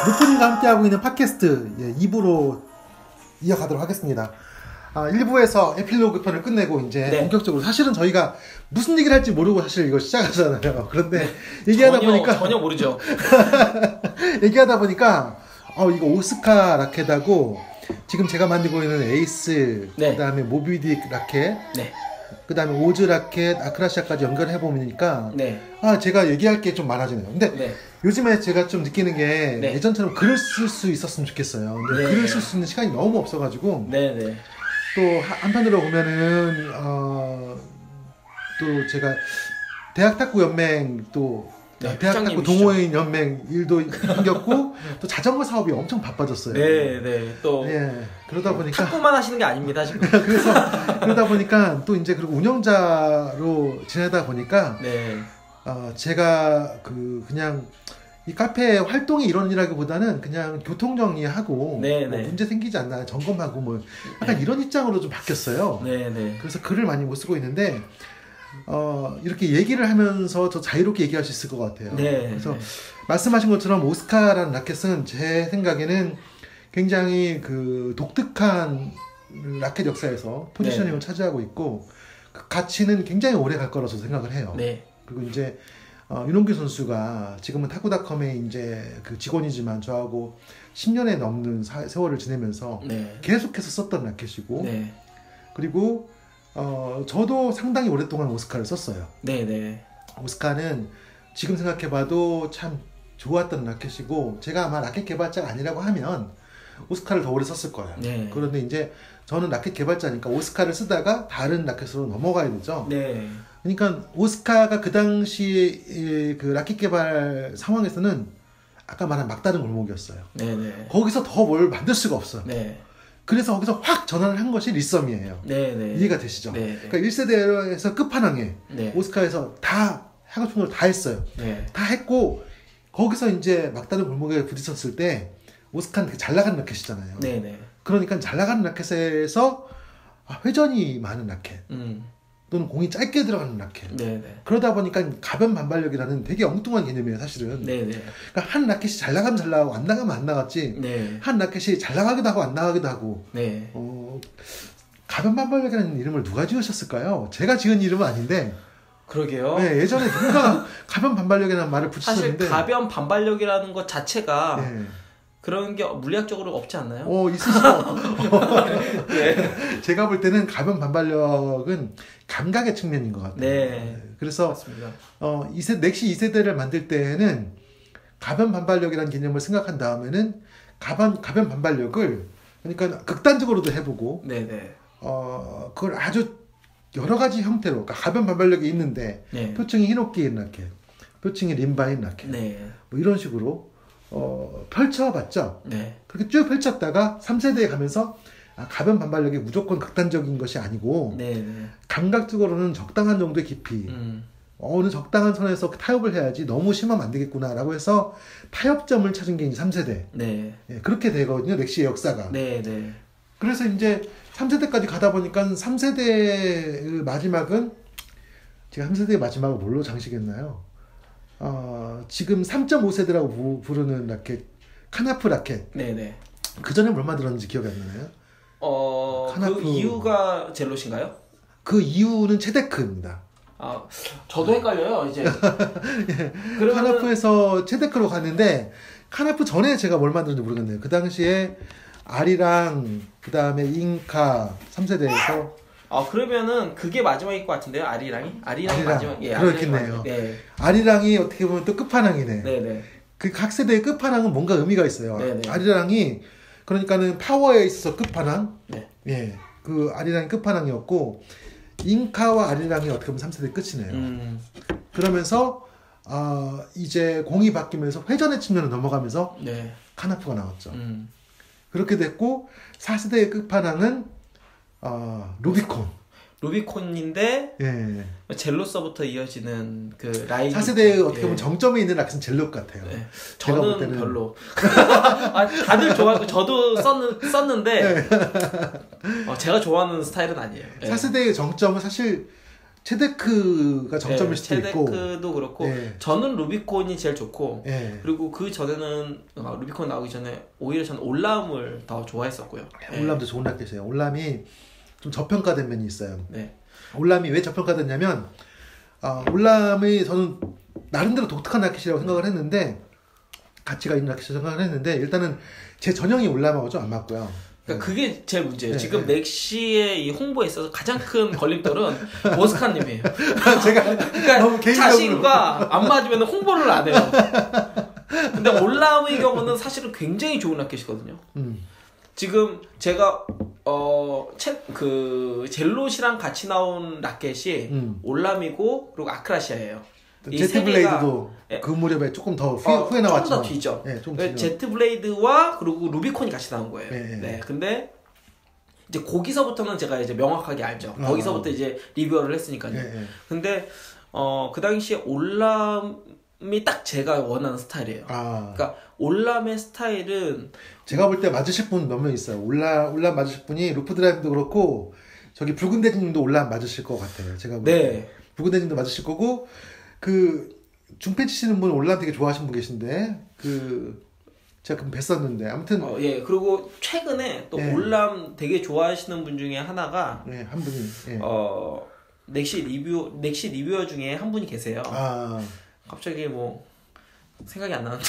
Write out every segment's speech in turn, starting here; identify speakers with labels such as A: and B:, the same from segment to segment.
A: 루프님과 함께하고 있는 팟캐스트 2부로 이어가도록 하겠습니다. 1부에서 에필로그 편을 끝내고 이제 본격적으로 사실은 저희가 무슨 얘기를 할지 모르고 사실 이걸 시작하잖아요. 그런데 얘기하다 보니까
B: 전혀 모르죠.
A: 얘기하다 보니까 이거 오스카 라켓하고 지금 제가 만들고 있는 에이스, 그다음에 모비딕 라켓, 그다음에 오즈 라켓, 아크라시아까지 연결해 보니까 제가 얘기할 게 좀 많아지네요. 근데 요즘에 제가 좀 느끼는 게 예전처럼 글을 쓸 수 있었으면 좋겠어요. 근데 글을 쓸 수 있는 시간이 너무 없어가지고 또 한편으로 보면은 또 제가 대학 탁구 연맹 또 대학 탁구 동호인 연맹 일도 생겼고 또 자전거 사업이 엄청 바빠졌어요.
B: 또
A: 그러다 보니까
B: 탁구만 하시는 게 아닙니다 지금.
A: 그래서 그러다 보니까 또 이제 그리고 운영자로 지내다 보니까 제가 그냥 이 카페 활동이 이론이라기보다는 그냥 교통 정리하고 뭐 문제 생기지 않나 점검하고 뭐 약간 이런 입장으로 좀 바뀌었어요. 그래서 글을 많이 못 쓰고 있는데 이렇게 얘기를 하면서 더 자유롭게 얘기할 수 있을 것 같아요. 그래서 말씀하신 것처럼 오스카라는 라켓은 제 생각에는 굉장히 그 독특한 라켓 역사에서 포지셔닝을 차지하고 있고 그 가치는 굉장히 오래 갈 거라서 생각을 해요. 그리고 이제 윤홍규 선수가 지금은 탁구닷컴의 이제 그 직원이지만 저하고 10년에 넘는 세월을 지내면서 계속해서 썼던 라켓이고 그리고 저도 상당히 오랫동안 오스카를 썼어요. 오스카는 지금 생각해봐도 참 좋았던 라켓이고 제가 아마 라켓 개발자가 아니라고 하면 오스카를 더 오래 썼을 거예요. 그런데 이제 저는 라켓 개발자니까 오스카를 쓰다가 다른 라켓으로 넘어가야 되죠. 그러니까 오스카가 그 당시 그 라켓 개발 상황에서는 아까 말한 막다른 골목이었어요. 거기서 더 뭘 만들 수가 없어요. 그래서 거기서 확 전환을 한 것이 리썸이에요. 이해가 되시죠? 그러니까 1세대에서 끝판왕에 오스카에서 다 하고 싶은 걸 다 했어요. 다 했고 거기서 이제 막다른 골목에 부딪혔을 때 오스카는 잘 나가는 라켓이잖아요. 그러니까 잘 나가는 라켓에서 회전이 많은 라켓 또는 공이 짧게 들어가는 라켓 그러다 보니까 가변 반발력이라는 되게 엉뚱한 개념이에요 사실은. 그러니까 한 라켓이 잘 나가면 잘 나가고 안 나가면 안 나갔지 한 라켓이 잘 나가기도 하고 안 나가기도 하고 가변 반발력이라는 이름을 누가 지으셨을까요? 제가 지은 이름은 아닌데
B: 그러게요.
A: 예전에 누가 가변 반발력이라는 말을 붙이셨는데
B: 사실 가변 반발력이라는 것 자체가 그런 게 물리학적으로 없지 않나요?
A: 있으시죠. 제가 볼 때는 가변 반발력은 감각의 측면인 것 같아요. 그래서 넥시 2세대를 만들 때는 가변 반발력이라는 개념을 생각한 다음에는 가변 반발력을 그러니까 극단적으로도 해보고 그걸 아주 여러 가지 형태로 그러니까 가변 반발력이 있는데 표층이 히노키인 라켓, 표층이 림바인 라켓 뭐 이런 식으로 펼쳐봤죠. 그렇게 쭉 펼쳤다가 3세대에 가면서 가변 반발력이 무조건 극단적인 것이 아니고 감각적으로는 적당한 정도의 깊이 어느 적당한 선에서 타협을 해야지 너무 심하면 안 되겠구나 라고 해서 타협점을 찾은 게 이제 3세대 그렇게 되거든요. 넥시의 역사가. 그래서 이제 3세대까지 가다 보니까 3세대의 마지막은 제가 3세대의 마지막을 뭘로 장식했나요? 지금 3.5세대라고 부르는 라켓 카나프 라켓 그 전에 뭘 만들었는지 기억이 안 나나요?
B: 그 이유가 젤롯인가요?
A: 그 이유는 체데크입니다.
B: 저도 헷갈려요 이제.
A: 카나프에서 체데크로 갔는데 카나프 전에 제가 뭘 만들었는지 모르겠네요. 그 당시에 아리랑 그 다음에 잉카 3세대에서
B: 그러면은 그게 마지막일 것 같은데요. 아리랑이 마지막.
A: 그렇겠네요. 아리랑이 어떻게 보면 또 끝판왕이네. 그 각 세대의 끝판왕은 뭔가 의미가 있어요. 아리랑이 그러니까는 파워에 있어서 끝판왕. 그 아리랑이 끝판왕이었고 잉카와 아리랑이 어떻게 보면 3세대 끝이네요. 그러면서 이제 공이 바뀌면서 회전의 측면으로 넘어가면서 카나프가 나왔죠. 그렇게 됐고 4세대의 끝판왕은
B: 루비콘인데 젤로서부터 이어지는 그 라인
A: 4세대의 어떻게 보면 정점에 있는 라켓은 젤로 같아요.
B: 저는 때는... 별로. 다들 좋아하고 저도 썼는데 제가 좋아하는 스타일은 아니에요.
A: 4세대의 정점은 사실 체데크가 정점일 수도 있고.
B: 체데크도 그렇고 저는 루비콘이 제일 좋고 그리고 그 전에는 루비콘 나오기 전에 오히려 저는 올람을 더 좋아했었고요.
A: 올람도 좋은 라켓이에요. 올람이 좀 저평가된 면이 있어요. 올람이 왜 저평가됐냐면 올람이 저는 나름대로 독특한 라켓이라고 생각을 했는데 가치가 있는 라켓이라고 생각을 했는데 일단은 제 전형이 올람하고 좀 안 맞고요.
B: 그러니까 그게 제일 문제예요. 지금 넥시의 이 홍보에 있어서 가장 큰 걸림돌은 오스카님이에요.
A: 제가
B: 그러니까
A: 너무
B: 자신과 안 맞으면 홍보를 안 해요. 근데 올람의 경우는 사실은 굉장히 좋은 라켓이거든요. 지금 제가 젤롯이랑 같이 나온 라켓이 올람이고 그리고 아크라시아예요.
A: 제트 블레이드도 그 무렵에 조금 더 후에 나왔지만
B: 조금 더 뒤죠. 제트 블레이드와 그리고 루비콘이 같이 나온 거예요. 근데 이제 거기서부터는 제가 이제 명확하게 알죠. 거기서부터 이제 리뷰어를 했으니까요. 근데 그 당시에 올람이 딱 제가 원하는 스타일이에요. 그러니까 올람의 스타일은
A: 제가 볼 때 맞으실 분 몇 명 있어요. 올람 맞으실 분이 루프 드라이브도 그렇고 저기 붉은 대진님도 올람 맞으실 것 같아요. 제가 볼 때 붉은 대진도 맞으실 거고 그 중패 치시는 분 올람 되게 좋아하시는 분 계신데 제가 그럼 뵀었는데 아무튼
B: 그리고 최근에 또 올람 되게 좋아하시는 분 중에 하나가
A: 한 분이
B: 넥시 리뷰어 중에 한 분이 계세요. 갑자기 뭐 생각이 안 나는데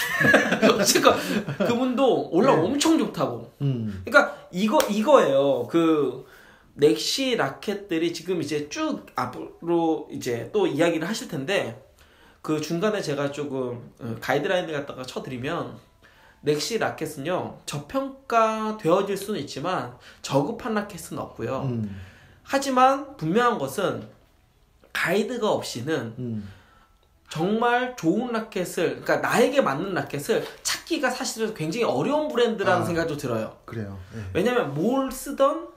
B: 어쨌건 그분도 올람 엄청 좋다고. 그러니까 이거예요. 그 넥시 라켓들이 지금 이제 쭉 앞으로 이제 또 이야기를 하실 텐데 그 중간에 제가 조금 가이드라인을 갖다가 쳐드리면 넥시 라켓은요 저평가되어질 수는 있지만 저급한 라켓은 없고요. 하지만 분명한 것은 가이드가 없이는 정말 좋은 라켓을 그러니까 나에게 맞는 라켓을 찾기가 사실은 굉장히 어려운 브랜드라는 생각도 들어요.
A: 그래요.
B: 왜냐면 뭘 쓰던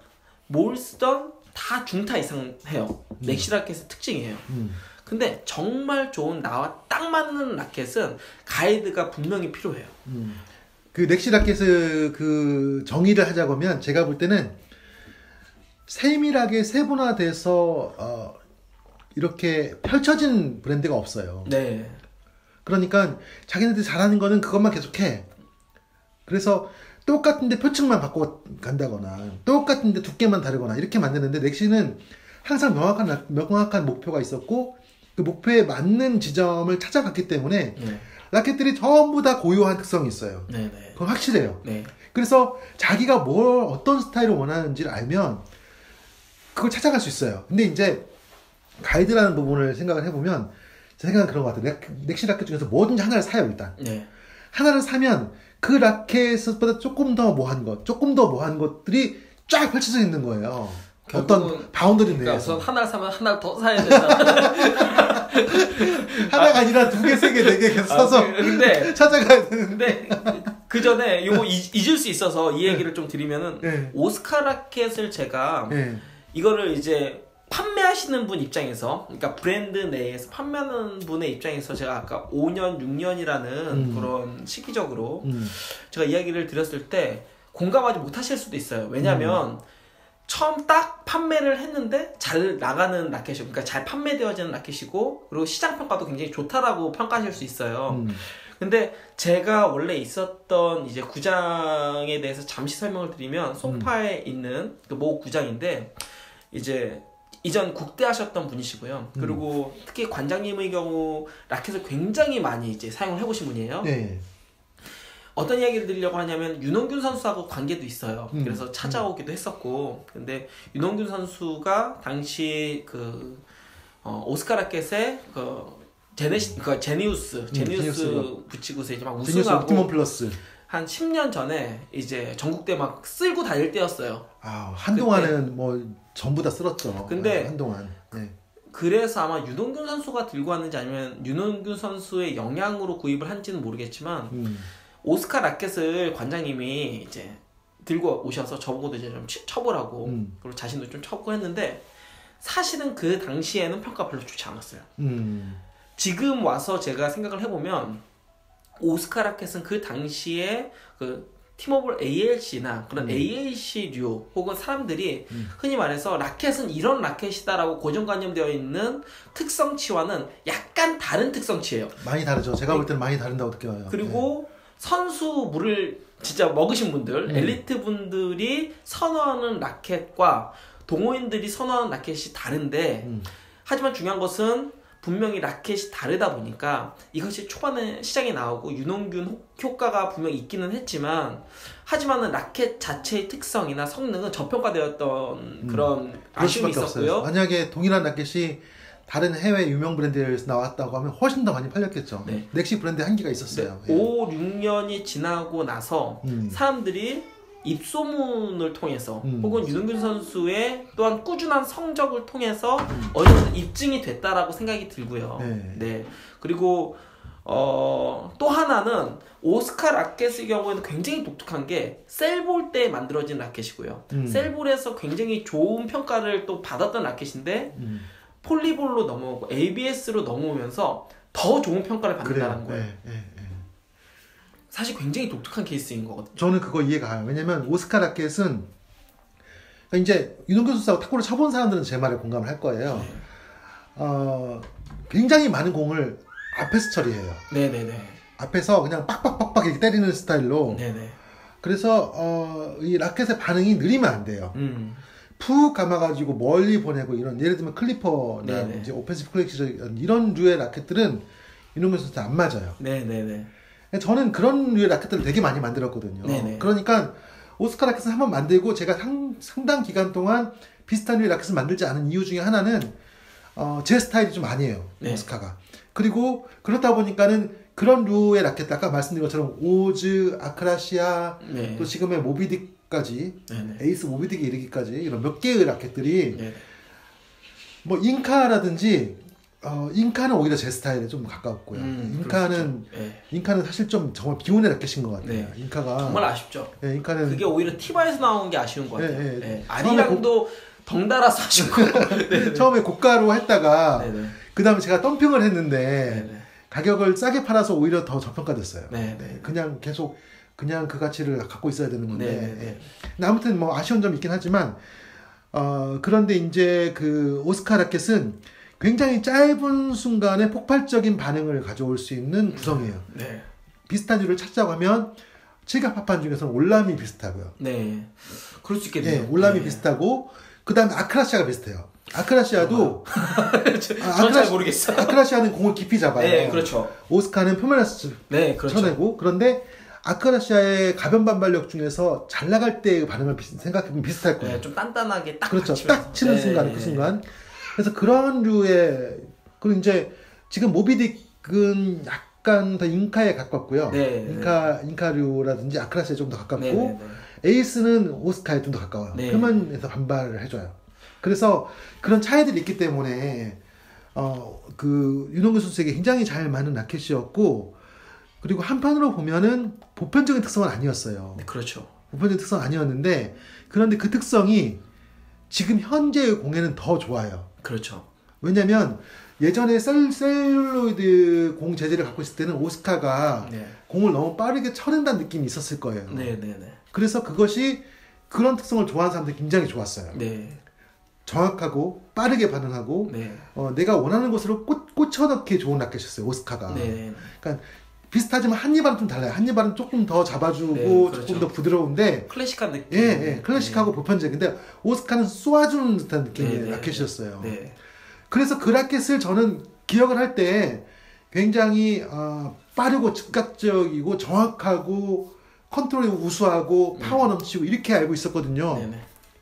B: 다 중타 이상 해요. 넥시 라켓의 특징이에요. 근데 정말 좋은 나와 딱 맞는 라켓은 가이드가 분명히 필요해요.
A: 그 넥시 라켓의 그 정의를 하자고 하면 제가 볼 때는 세밀하게 세분화돼서 이렇게 펼쳐진 브랜드가 없어요. 그러니까 자기네들이 잘하는 거는 그것만 계속해. 그래서 똑같은데 표층만 바꿔 간다거나 똑같은데 두께만 다르거나 이렇게 만드는데 넥시는 항상 명확한 목표가 있었고 그 목표에 맞는 지점을 찾아갔기 때문에 라켓들이 전부 다 고유한 특성이 있어요. 그건 확실해요. 그래서 자기가 어떤 스타일을 원하는지를 알면 그걸 찾아갈 수 있어요. 근데 이제 가이드라는 부분을 생각을 해보면 제 생각은 그런 것 같아요. 넥시 라켓 중에서 뭐든지 하나를 사요 일단. 하나를 사면 그 라켓보다 조금 더 뭐한 것들이 쫙 펼쳐져 있는 거예요. 어떤 바운더리 내에서.
B: 하나를 사면 하나를 더 사야 된다.
A: 하나가 아니라 2개, 3개, 4개 계속 사서
B: 근데
A: 찾아가야 되는데.
B: 그 전에 요거 잊을 수 있어서 이 얘기를 좀 드리면은 오스카 라켓을 제가 이거를 이제 판매하시는 분 입장에서 그러니까 브랜드 내에서 판매하는 분의 입장에서 제가 아까 5년, 6년이라는 그런 시기적으로 제가 이야기를 드렸을 때 공감하지 못하실 수도 있어요. 왜냐면 처음 딱 판매를 했는데 잘 나가는 라켓이고 그러니까 잘 판매되어지는 라켓이고 그리고 시장 평가도 굉장히 좋다라고 평가하실 수 있어요. 근데 제가 원래 있었던 이제 구장에 대해서 잠시 설명을 드리면 송파에 있는 그 모 구장인데 이제 이전 국대 하셨던 분이시고요. 그리고 특히 관장님의 경우 라켓을 굉장히 많이 이제 사용을 해보신 분이에요. 어떤 이야기를 드리려고 하냐면 윤홍균 선수하고 관계도 있어요. 그래서 찾아오기도 했었고 근데 윤홍균 선수가 당시 그 오스카 라켓의 제니우스 붙이고서 이제 막 우승하고
A: 옵티멈 플러스
B: 한 10년 전에 이제 전국대 막 쓸고 다닐 때였어요.
A: 한동안은 그때. 뭐 전부 다 쓸었죠.
B: 근데
A: 한동안.
B: 그래서 아마 윤홍균 선수가 들고 왔는지 아니면 윤홍균 선수의 영향으로 구입을 한지는 모르겠지만 오스카 라켓을 관장님이 이제 들고 오셔서 저보고도 이제 좀 쳐보라고 그리고 자신도 좀 쳐보고 했는데 사실은 그 당시에는 평가 별로 좋지 않았어요. 지금 와서 제가 생각을 해보면 오스카 라켓은 그 당시에 그 티모볼 ALC나 그런 ALC류 혹은 사람들이 흔히 말해서 라켓은 이런 라켓이다라고 고정관념되어 있는 특성치와는 약간 다른 특성치예요.
A: 많이 다르죠. 제가 볼 때는 많이 다른다고 느껴요.
B: 그리고 선수 물을 진짜 먹으신 분들, 엘리트 분들이 선호하는 라켓과 동호인들이 선호하는 라켓이 다른데 하지만 중요한 것은 분명히 라켓이 다르다 보니까 이것이 초반에 시장에 나오고 유동균 효과가 분명히 있기는 했지만 하지만은 라켓 자체의 특성이나 성능은 저평가되었던 그런 아쉬움이 있었고요.
A: 없어요. 만약에 동일한 라켓이 다른 해외 유명 브랜드에서 나왔다고 하면 훨씬 더 많이 팔렸겠죠. 네. 넥시 브랜드에 한계가 있었어요.
B: 네. 5, 6년이 지나고 나서 사람들이 입소문을 통해서 혹은 유동균 선수의 또한 꾸준한 성적을 통해서 어느 정도 입증이 됐다라고 생각이 들고요. 네. 그리고 또 하나는 오스카 라켓의 경우에는 굉장히 독특한 게 셀볼 때 만들어진 라켓이고요. 셀볼에서 굉장히 좋은 평가를 또 받았던 라켓인데 폴리볼로 넘어오고 ABS로 넘어오면서 더 좋은 평가를 받는다는 거예요. 사실 굉장히 독특한 케이스인 거거든요.
A: 저는 그거 이해가 가요. 왜냐면 오스카 라켓은 이제 유동균 선수하고 탁구를 쳐본 사람들은 제 말에 공감을 할 거예요. 굉장히 많은 공을 앞에서 처리해요.
B: 네네네.
A: 앞에서 그냥 빡빡빡빡 이렇게 때리는 스타일로. 네네. 그래서 이 라켓의 반응이 느리면 안 돼요. 푹 감아가지고 멀리 보내고 이런 예를 들면 클리퍼나 이제 오펜시브 클래식 이런 류의 라켓들은 유동균 선수한테 안 맞아요.
B: 네네네.
A: 저는 그런 류의 라켓들을 되게 많이 만들었거든요. 네네. 그러니까 오스카 라켓을 한번 만들고 제가 상당 기간 동안 비슷한 류의 라켓을 만들지 않은 이유 중에 하나는 제 스타일이 좀 아니에요. 오스카가. 그리고 그렇다 보니까는 그런 류의 라켓 아까 말씀드린 것처럼 오즈, 아크라시아 또 지금의 모비딕까지 에이스 모비딕에 이르기까지 이런 몇 개의 라켓들이 뭐 잉카라든지 잉카는 오히려 제 스타일에 좀 가까웠고요. 잉카는 사실 좀 정말 비운의 라켓인 것 같아요. 잉카가
B: 정말 아쉽죠.
A: 잉카는
B: 그게 오히려 티바에서 나온 게 아쉬운 것 같아요. 아리랑도 덩달아서 아쉽고
A: 처음에 고가로 했다가 그 다음에 제가 덤핑을 했는데 가격을 싸게 팔아서 오히려 더 저평가됐어요. 그냥 계속 그냥 그 가치를 갖고 있어야 되는 건데 근데 아무튼 뭐 아쉬운 점이 있긴 하지만 그런데 이제 그 오스카 라켓은 굉장히 짧은 순간에 폭발적인 반응을 가져올 수 있는 구성이에요. 비슷한 류를 찾자고 하면 칠갑합판 중에서는 올람이 비슷하고요.
B: 그럴 수 있겠네요.
A: 올람이 비슷하고 그 다음에 아크라시아가 비슷해요. 아크라시아도
B: 저는 잘 모르겠어요.
A: 아크라시아는 공을 깊이 잡아요.
B: 그렇죠.
A: 오스카는 표면에서
B: 그렇죠.
A: 쳐내고 그런데 아크라시아의 가변 반발력 중에서 잘 나갈 때의 반응을 생각해보면 비슷할 거예요.
B: 좀 단단하게 딱
A: 그렇죠. 딱 치는 순간 그 순간. 그래서 그런 류의 그리고 이제 지금 모비딕은 약간 더 잉카에 가깝고요. 잉카류라든지 아크라시아에 좀 더 가깝고 에이스는 오스카에 좀 더 가까워요. 표면에서 반발을 해줘요. 그래서 그런 차이들이 있기 때문에 그 유동균 선수에게 굉장히 잘 맞는 라켓이었고 그리고 한편으로 보면은 보편적인 특성은 아니었어요.
B: 그렇죠.
A: 보편적인 특성은 아니었는데 그런데 그 특성이 지금 현재의 공에는 더 좋아요.
B: 그렇죠.
A: 왜냐면 예전에 셀룰로이드 공 재질을 갖고 있을 때는 오스카가 공을 너무 빠르게 쳐낸다는 느낌이 있었을 거예요. 그래서 그것이 그런 특성을 좋아하는 사람들이 굉장히 좋았어요. 정확하고 빠르게 반응하고 내가 원하는 곳으로 꽂혀넣기 좋은 라켓이었어요. 오스카가. 그러니까 비슷하지만 한니발은 좀 달라요. 한니발은 조금 더 잡아주고 그렇죠. 조금 더 부드러운데
B: 클래식한 느낌.
A: 클래식하고 보편적인데 오스카는 쏘아주는 듯한 느낌의 라켓이었어요. 그래서 그 라켓을 저는 기억을 할 때 굉장히 빠르고 즉각적이고 정확하고 컨트롤이 우수하고 파워 넘치고 이렇게 알고 있었거든요.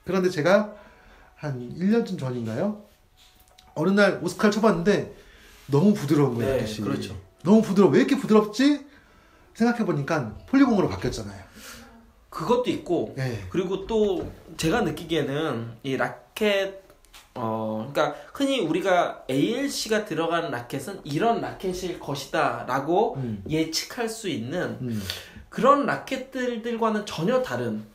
A: 그런데 제가 한 1년쯤 전인가요? 어느 날 오스카를 쳐봤는데 너무 부드러운 거예요. 라켓이.
B: 그렇죠.
A: 너무 부드러워. 왜 이렇게 부드럽지? 생각해보니까 폴리공으로 바뀌었잖아요.
B: 그것도 있고 그리고 또 제가 느끼기에는 이 라켓 그러니까 흔히 우리가 ALC가 들어간 라켓은 이런 라켓일 것이다 라고 예측할 수 있는 그런 라켓들과는 전혀 다른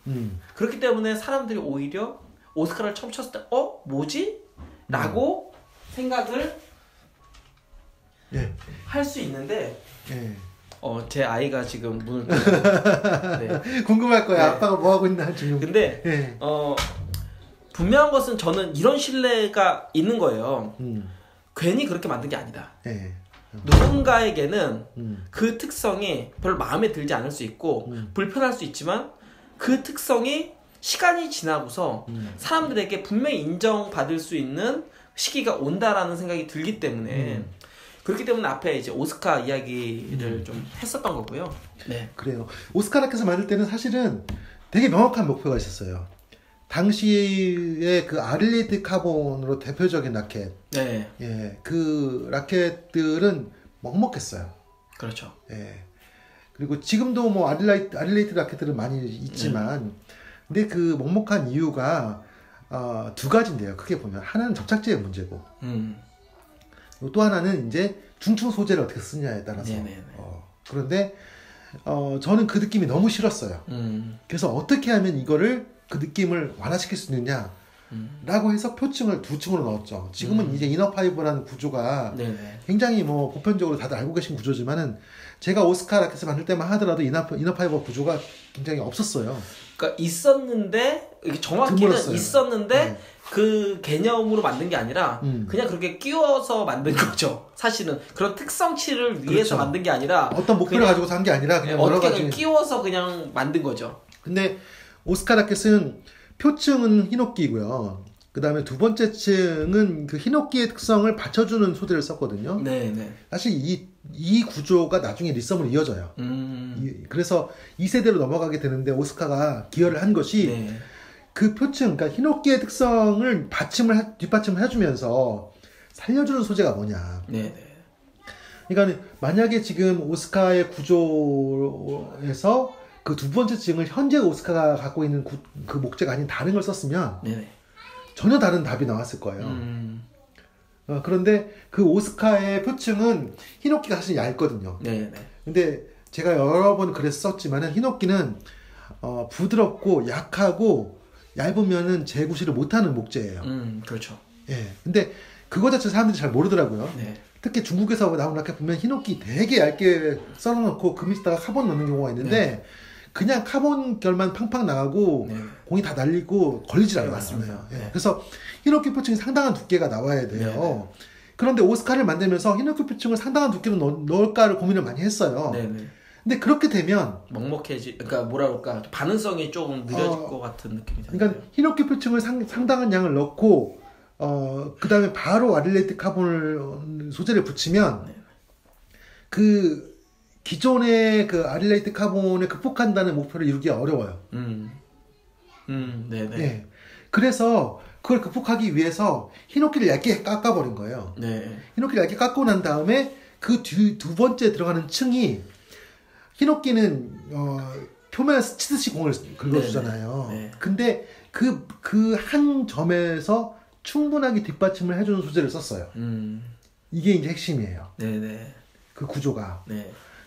B: 그렇기 때문에 사람들이 오히려 오스카를 처음 쳤을 때 뭐지? 라고 생각을 할 수 있는데 제 아이가 지금 문을
A: 네. 궁금할 거야. 네. 아빠가 뭐 하고 있나 지금.
B: 근데 네. 분명한 것은 저는 이런 신뢰가 있는 거예요. 괜히 그렇게 만든 게 아니다. 네. 누군가에게는 그 특성이 별로 마음에 들지 않을 수 있고 불편할 수 있지만 그 특성이 시간이 지나고서 사람들에게 분명히 인정받을 수 있는 시기가 온다라는 생각이 들기 때문에 그렇기 때문에 앞에 이제 오스카 이야기를 좀 했었던 거고요. 네.
A: 그래요. 오스카 라켓을 만들 때는 사실은 되게 명확한 목표가 있었어요. 당시에 그 아릴레이트 카본으로 대표적인 라켓. 네. 예. 그 라켓들은 먹먹했어요.
B: 그렇죠.
A: 예. 그리고 지금도 뭐 아릴레이트 라켓들은 많이 있지만 근데 그 먹먹한 이유가 두 가지인데요. 크게 보면 하나는 접착제의 문제고 또 하나는 이제 중층 소재를 어떻게 쓰냐에 따라서 그런데 저는 그 느낌이 너무 싫었어요. 그래서 어떻게 하면 이거를 그 느낌을 완화시킬 수 있느냐 라고 해서 표층을 두 층으로 넣었죠. 지금은 이제 이너파이버라는 구조가 굉장히 뭐 보편적으로 다들 알고 계신 구조지만은 제가 오스카 라켓을 만들 때만 하더라도 이너파이버 구조가 굉장히 없었어요.
B: 그러니까 있었는데 정확히는 드물었어요. 있었는데 그 개념으로 만든 게 아니라 그냥 그렇게 끼워서 만든 거죠. 사실은 그런 특성치를 위해서 만든 게 아니라
A: 어떤 목표를 가지고 산 게 아니라 그냥 여러 가지
B: 끼워서 그냥 만든 거죠.
A: 근데 오스카 라켓은 표층은 히노키고요. 그 다음에 두 번째 층은 그 히노키의 특성을 받쳐주는 소재를 썼거든요. 네네. 사실 이 구조가 나중에 리썸으로 이어져요. 그래서 2세대로 넘어가게 되는데 오스카가 기여를 한 것이 그 표층, 그러니까 히노키의 특성을 뒷받침을 해주면서 살려주는 소재가 뭐냐. 네네. 그러니까 만약에 지금 오스카의 구조에서 그 두 번째 층을 현재 오스카가 갖고 있는 그 목재가 아닌 다른 걸 썼으면 전혀 다른 답이 나왔을 거예요. 그런데 그 오스카의 표층은 히노키가 사실 얇거든요. 근데 제가 여러 번 그랬었지만은 히노키는 부드럽고 약하고 얇으면은 재구시를 못하는 목재예요.
B: 그렇죠.
A: 예. 근데 그거 자체 사람들이 잘 모르더라고요. 특히 중국에서 나온 라켓 보면 히노키 되게 얇게 썰어놓고 그 밑에다가 카본 넣는 경우가 있는데 그냥 카본 결만 팡팡 나가고 공이 다 날리고 걸리질 않아요.
B: 맞습니다.
A: 예. 그래서 히노키 표층이 상당한 두께가 나와야 돼요. 그런데 오스카를 만들면서 히노키 표층을 상당한 두께로 넣을까를 고민을 많이 했어요. 근데 그렇게 되면
B: 그러니까 뭐라 그럴까 반응성이 조금 느려질 것 같은 느낌이
A: 들어요. 그러니까 히노키 표층을 상당한 양을 넣고 그 다음에 바로 아릴레이트 카본을 소재를 붙이면 그 기존의 그 아릴레이트 카본을 극복한다는 목표를 이루기가 어려워요.
B: 네네.
A: 네. 그래서 그걸 극복하기 위해서 히노키를 얇게 깎아버린 거예요. 히노키를 얇게 깎고 난 다음에 그 두 번째 들어가는 층이 히노키는 표면에 스치듯이 공을 긁어주잖아요. 근데 그 한 점에서 충분하게 뒷받침을 해주는 소재를 썼어요. 이게 이제 핵심이에요. 그 구조가.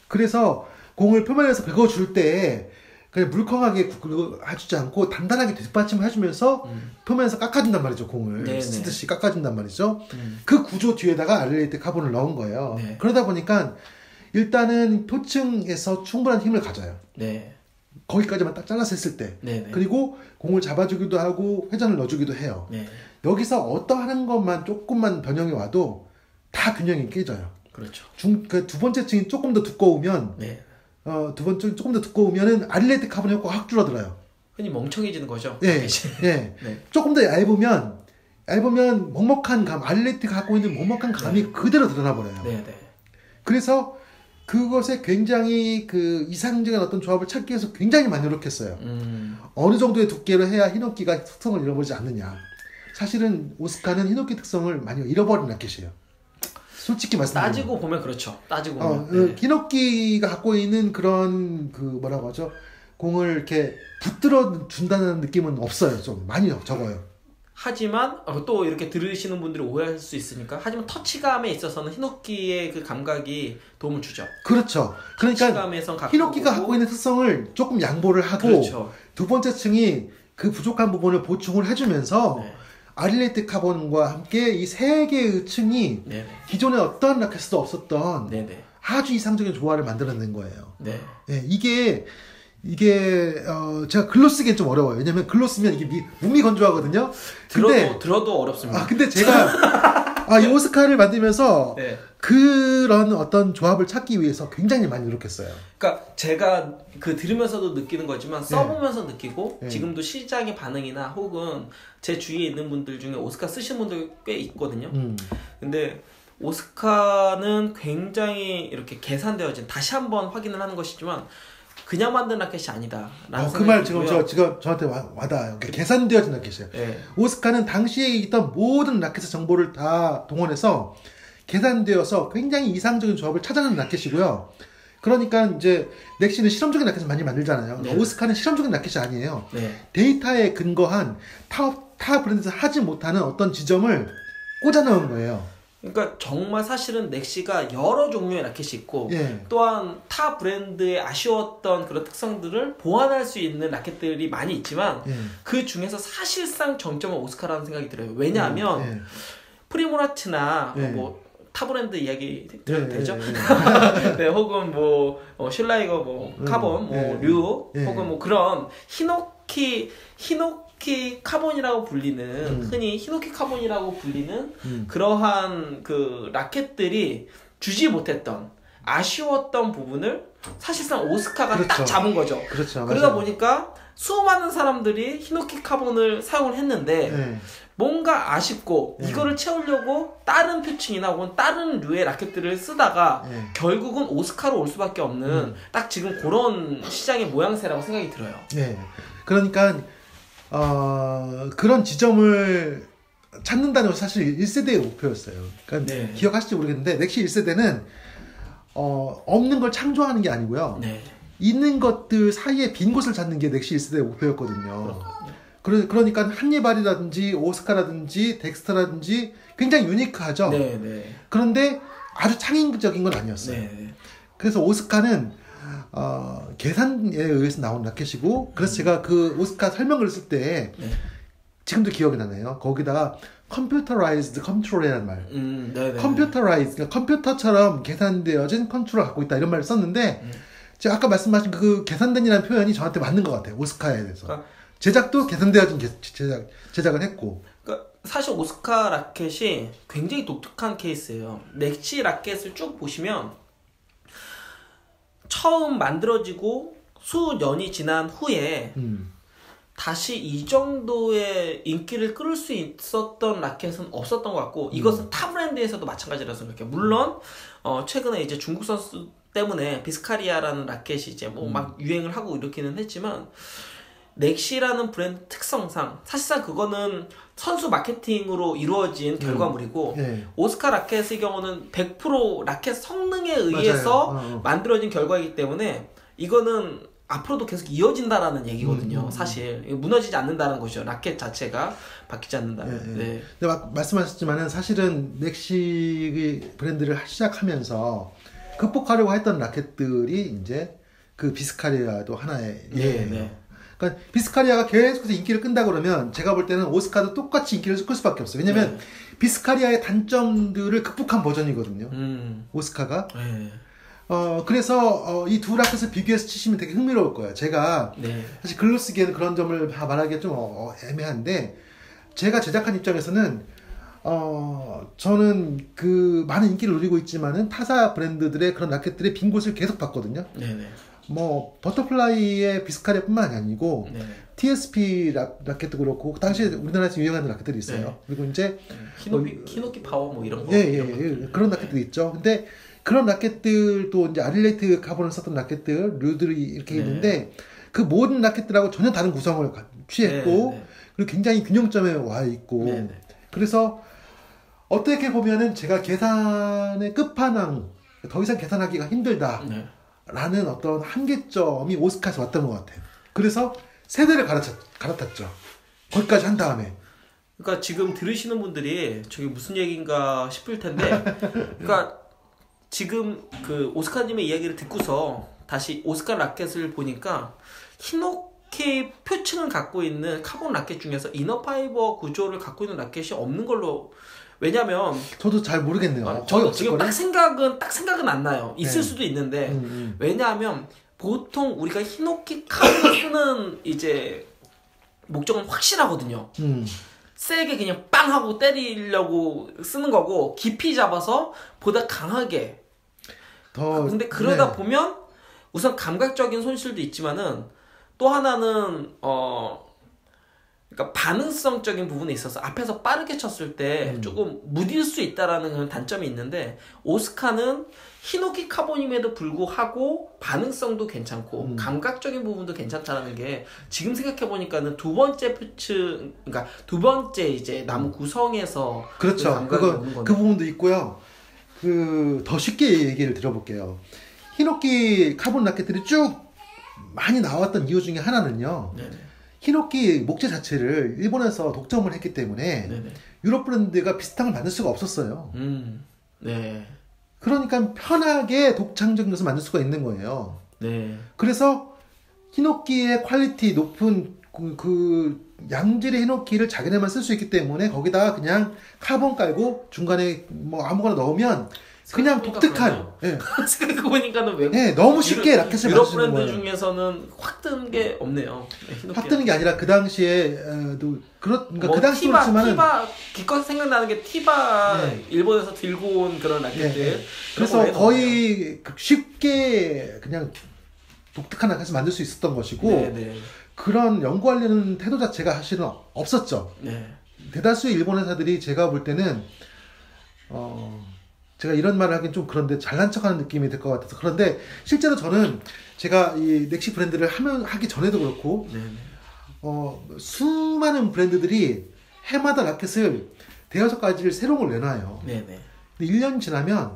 A: 그래서 공을 표면에서 긁어줄 때 그냥 물컹하게 긁어주지 않고 단단하게 뒷받침을 해주면서 표면에서 깎아준단 말이죠. 공을 스치듯이 깎아준단 말이죠. 그 구조 뒤에다가 아릴레이트 카본을 넣은 거예요. 그러다 보니까 일단은 표층에서 충분한 힘을 가져요. 거기까지만 딱 잘라서 했을 때. 그리고 공을 잡아주기도 하고 회전을 넣어주기도 해요. 여기서 어떠한 것만 조금만 변형이 와도 다 균형이 깨져요.
B: 그렇죠.
A: 그 두 번째 층이 조금 더 두꺼우면 두 번째 조금 더 두꺼우면은 아릴레이트 카본 효과가 확 줄어들어요.
B: 흔히 멍청해지는 거죠.
A: 조금 더 얇으면 먹먹한 감, 아릴레이트가 갖고 있는 먹먹한 감이 그대로 드러나 버려요. 그래서 그것에 굉장히 그 이상적인 어떤 조합을 찾기 위해서 굉장히 많이 노력했어요. 어느 정도의 두께로 해야 히노키가 특성을 잃어버리지 않느냐. 사실은 오스카는 히노키 특성을 많이 잃어버린 라켓이에요. 솔직히 말씀드리면.
B: 따지고 보면 그렇죠. 따지고 보면.
A: 히노키가 갖고 있는 그런 그 뭐라고 하죠? 공을 이렇게 붙들어 준다는 느낌은 없어요. 좀 많이 적어요.
B: 하지만 또 이렇게 들으시는 분들이 오해할 수 있으니까 하지만 터치감에 있어서는 히노키의 그 감각이 도움을 주죠.
A: 그렇죠. 그러니까 히노키가 갖고 있는 특성을 조금 양보를 하고 두 번째 층이 그 부족한 부분을 보충을 해주면서 아릴레이트 카본과 함께 이 세 개의 층이 기존에 어떤 라켓에도 없었던 아주 이상적인 조화를 만들어낸 거예요.
B: 네.
A: 네, 이게 제가 글로 쓰기엔 좀 어려워요. 왜냐면 글로 쓰면 이게 무미건조하거든요.
B: 들어도 어렵습니다.
A: 근데 제가 이 오스카를 만들면서 네. 그런 어떤 조합을 찾기 위해서 굉장히 많이 노력했어요.
B: 그러니까 제가 들으면서도 느끼는 거지만 써보면서 네. 느끼고 네. 지금도 시장의 반응이나 혹은 제 주위에 있는 분들 중에 오스카 쓰신 분들 꽤 있거든요. 근데 오스카는 굉장히 이렇게 계산되어진, 다시 한번 확인을 하는 것이지만 그냥 만든 라켓이 아니다.
A: 그 말 지금 저한테 와닿아요. 계산되어진 라켓이에요. 네. 오스카는 당시에 있던 모든 라켓의 정보를 다 동원해서 계산되어서 굉장히 이상적인 조합을 찾아내는 라켓이고요. 그러니까 이제 넥시는 실험적인 라켓을 많이 만들잖아요. 네. 오스카는 실험적인 라켓이 아니에요. 네. 데이터에 근거한 타 브랜드에서 하지 못하는 어떤 지점을 꽂아 넣은 거예요.
B: 그러니까 정말 사실은 넥시가 여러 종류의 라켓이 있고 예. 또한 타 브랜드의 아쉬웠던 그런 특성들을 보완할 수 있는 라켓들이 많이 있지만 그 중에서 사실상 정점은 오스카라는 생각이 들어요. 왜냐하면 프리모라트나 뭐 타 브랜드 이야기 드려도 되죠? 네, 혹은 뭐 슐라이거 카본 류 혹은 뭐 그런 히노키 카본이라고 불리는 흔히 히노키 카본이라고 불리는 그러한 그 라켓들이 주지 못했던 아쉬웠던 부분을 사실상 오스카가 그렇죠. 딱 잡은 거죠.
A: 그렇죠.
B: 그러다 보니까 수많은 사람들이 히노키 카본을 사용을 했는데 뭔가 아쉽고 이거를 채우려고 다른 표층이나 혹은 다른 류의 라켓들을 쓰다가 결국은 오스카로 올 수밖에 없는 딱 지금 그런 시장의 모양새라고 생각이 들어요.
A: 네. 그러니까 그런 지점을 찾는다는 것이 사실 1세대의 목표였어요. 그러니까 네. 기억하실지 모르겠는데 넥시 1세대는 없는 걸 창조하는 게 아니고요. 네. 있는 것들 사이에 빈 곳을 찾는 게 넥시 1세대의 목표였거든요. 그러니까 한니발이라든지 오스카라든지 덱스터라든지 굉장히 유니크하죠.
B: 네, 네.
A: 그런데 아주 창의적인 건 아니었어요. 네. 그래서 오스카는 계산에 의해서 나온 라켓이고 그래서 제가 그 오스카 설명을 쓸 때 지금도 기억이 나네요. 거기다가 컴퓨터라이즈드 컨트롤이라는 말. 컴퓨터라이즈, 그러니까 컴퓨터처럼 계산되어진 컨트롤을 갖고 있다 이런 말을 썼는데 제가 아까 말씀하신 그 계산된이라는 표현이 저한테 맞는 것 같아요. 오스카에 대해서. 제작도 계산되어진 제작을 했고.
B: 그러니까 사실 오스카 라켓이 굉장히 독특한 케이스예요. 넥시 라켓을 쭉 보시면 처음 만들어지고 수년이 지난 후에 다시 이 정도의 인기를 끌을 수 있었던 라켓은 없었던 것 같고 이것은 타 브랜드에서도 마찬가지라고 생각해요. 물론 최근에 이제 중국 선수 때문에 비스카리아라는 라켓이 이제 뭐 막 유행을 하고 이렇기는 했지만 넥시라는 브랜드 특성상 사실상 그거는 선수 마케팅으로 이루어진 결과물이고 오스카 라켓의 경우는 100% 라켓 성능에 의해서 만들어진 결과이기 때문에 이거는 앞으로도 계속 이어진다라는 얘기거든요. 사실 무너지지 않는다는 것이죠. 라켓 자체가 바뀌지 않는다는. 네.
A: 근데 말씀하셨지만은 사실은 넥시 브랜드를 시작하면서 극복하려고 했던 라켓들이 이제 그 비스카리아도 하나의 예예요. 그러니까 비스카리아가 계속해서 인기를 끈다 그러면 제가 볼 때는 오스카도 똑같이 인기를 끌 수밖에 없어요. 왜냐면 비스카리아의 단점들을 극복한 버전이거든요. 오스카가. 그래서 이 두 라켓을 비교해서 치시면 되게 흥미로울 거예요. 제가 사실 글로 쓰기에는 그런 점을 다 말하기가 좀 애매한데 제가 제작한 입장에서는 저는 그 많은 인기를 누리고 있지만은 타사 브랜드들의 그런 라켓들의 빈 곳을 계속 봤거든요. 뭐 버터플라이의 비스카리아뿐만 아니고 TSP 라켓도 그렇고 당시에 우리나라에서 유행하는 라켓들이 있어요. 그리고 이제
B: 히노키 파워 뭐 이런 거
A: 그런 라켓들이 있죠. 근데 그런 라켓들도 이제 아릴레이트 카본을 썼던 라켓들 류들이 이렇게 있는데 그 모든 라켓들하고 전혀 다른 구성을 취했고 그리고 굉장히 균형점에 와 있고 그래서 어떻게 보면은 제가 계산의 끝판왕 더 이상 계산하기가 힘들다. 라는 어떤 한계점이 오스카에서 왔던 것 같아요. 그래서 세대를 갈아탔죠. 거기까지 한 다음에.
B: 그러니까 지금 들으시는 분들이 저게 무슨 얘기인가 싶을 텐데, 그러니까 지금 그 오스카님의 이야기를 듣고서 다시 오스카 라켓을 보니까 히노키 표층을 갖고 있는 카본 라켓 중에서 이너파이버 구조를 갖고 있는 라켓이 없는 걸로 왜냐면
A: 저도 잘 모르겠네요.
B: 저도 지금 딱 생각은 안 나요. 있을 수도 있는데 왜냐하면 보통 우리가 히노키 카본을 쓰는 이제 목적은 확실하거든요. 세게 그냥 빵 하고 때리려고 쓰는 거고 깊이 잡아서 보다 강하게. 근데 그러다 보면 우선 감각적인 손실도 있지만은 또 하나는 그러니까 반응성적인 부분에 있어서 앞에서 빠르게 쳤을 때 조금 무딜 수 있다라는 그런 단점이 있는데 오스카는 히노키 카본임에도 불구하고 반응성도 괜찮고 감각적인 부분도 괜찮다라는 게 지금 생각해 보니까는 두 번째 푸츠 그러니까 두 번째 이제 나무 구성에서
A: 그렇죠. 그 부분도 있고요. 더 쉽게 얘기를 들어볼게요. 히노키 카본 라켓들이 쭉 많이 나왔던 이유 중에 하나는요. 네네. 히노키 목재 자체를 일본에서 독점을 했기 때문에 네네. 유럽 브랜드가 비슷한 걸 만들 수가 없었어요. 네. 그러니까 편하게 독창적인 것을 만들 수가 있는 거예요. 네. 그래서 히노키의 퀄리티 높은 그 양질의 히노키를 자기네만 쓸 수 있기 때문에 거기다가 그냥 카본 깔고 중간에 뭐 아무거나 넣으면 그냥 독특한. 예.
B: 생각해보니까는 외국.
A: 네, 너무 쉽게 라켓을
B: 유럽 브랜드 중에서는 확 뜨는 게 없네요.
A: 확 뜨는 게 아니라 그 당시에도 그러니까 그 당시
B: 티바 기껏 생각나는 게 티바 네. 일본에서 들고 온 그런 라켓들. 네.
A: 그래서 거의 쉽게 그냥 독특한 라켓을 만들 수 있었던 것이고 네. 그런 연구하려는 태도 자체가 사실은 없었죠. 네. 대다수의 일본 회사들이 제가 볼 때는 제가 이런 말을 하긴 좀 그런데 잘난 척하는 느낌이 들 것 같아서 그런데 실제로 저는 제가 이 넥시 브랜드를 하기 전에도 그렇고 수많은 브랜드들이 해마다 라켓을 대여섯 가지를 새로운 걸 내놔요. 네네. 근데 1년 지나면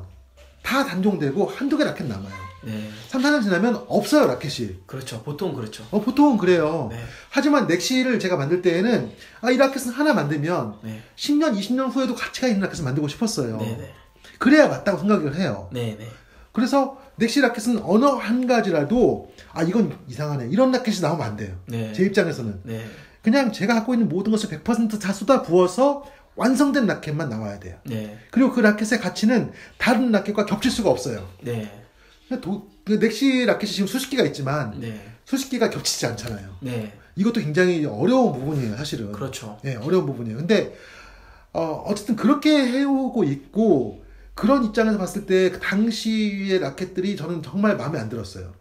A: 다 단종되고 한두 개 라켓 남아요. 네. 3, 4년 지나면 없어요 라켓이.
B: 그렇죠. 보통 그렇죠.
A: 보통은 그래요. 네. 하지만 넥시를 제가 만들 때에는 이 라켓은 하나 만들면 네. 10년, 20년 후에도 가치가 있는 라켓을 만들고 싶었어요. 네네. 그래야 맞다고 생각을 해요. 네네. 그래서 넥시 라켓은 어느 한 가지라도 이건 이상하네 이런 라켓이 나오면 안 돼요. 네. 제 입장에서는 네. 그냥 제가 갖고 있는 모든 것을 100% 다 쏟아 부어서 완성된 라켓만 나와야 돼요. 네. 그리고 그 라켓의 가치는 다른 라켓과 겹칠 수가 없어요. 네. 그 넥시 라켓이 지금 수십 개가 있지만 네. 수십 개가 겹치지 않잖아요. 네. 이것도 굉장히 어려운 부분이에요, 사실은.
B: 그렇죠.
A: 네, 어려운 부분이에요. 근데 어쨌든 그렇게 해오고 있고. 그런 입장에서 봤을 때 그 당시의 라켓들이 저는 정말 마음에 안 들었어요.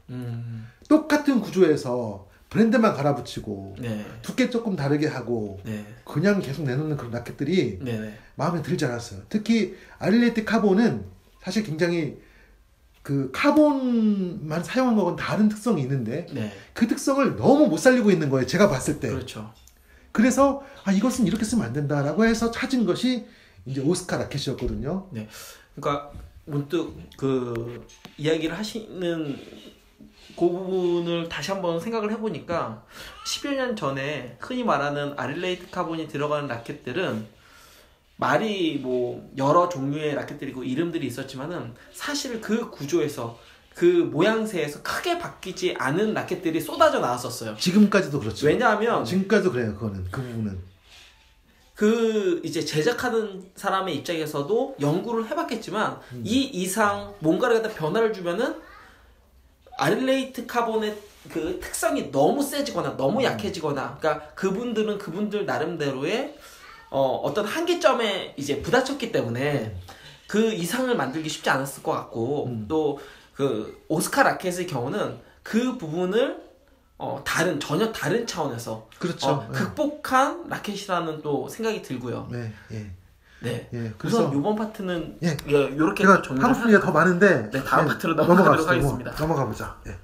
A: 똑같은 구조에서 브랜드만 갈아붙이고 네. 두께 조금 다르게 하고 네. 그냥 계속 내놓는 그런 라켓들이 네. 마음에 들지 않았어요. 특히 아릴레이트 카본은 사실 굉장히 그 카본만 사용한 거는 다른 특성이 있는데 네. 그 특성을 너무 못 살리고 있는 거예요. 제가 봤을 때.
B: 그렇죠.
A: 그래서 이것은 이렇게 쓰면 안 된다라고 해서 찾은 것이 이제 오스카 라켓이었거든요.
B: 네. 그러니까 문득 그 이야기를 하시는 그 부분을 다시 한번 생각을 해보니까 10여 년 전에 흔히 말하는 아릴레이트 카본이 들어가는 라켓들은 말이 뭐 여러 종류의 라켓들이고 이름들이 있었지만은 사실 그 구조에서 그 모양새에서 크게 바뀌지 않은 라켓들이 쏟아져 나왔었어요.
A: 지금까지도 그렇죠.
B: 왜냐하면
A: 지금까지도 그래요. 그 부분은.
B: 이제 제작하는 사람의 입장에서도 연구를 해봤겠지만 이 이상 뭔가를 갖다 변화를 주면은 아릴레이트 카본의 그 특성이 너무 세지거나 너무 약해지거나 그러니까 그분들은 그분들 나름대로의 어떤 한계점에 이제 부딪혔기 때문에 그 이상을 만들기 쉽지 않았을 것 같고 또 그 오스카 라켓의 경우는 그 부분을 전혀 다른 차원에서
A: 그렇죠.
B: 극복한 라켓이라는 또 생각이 들고요.
A: 네, 예.
B: 네. 예, 그래서 우선 이번 파트는 이렇게
A: 하고 싶은 게 더 많은데
B: 다음 파트로 넘어가도록 하겠습니다.
A: 넘어가 보자. 예.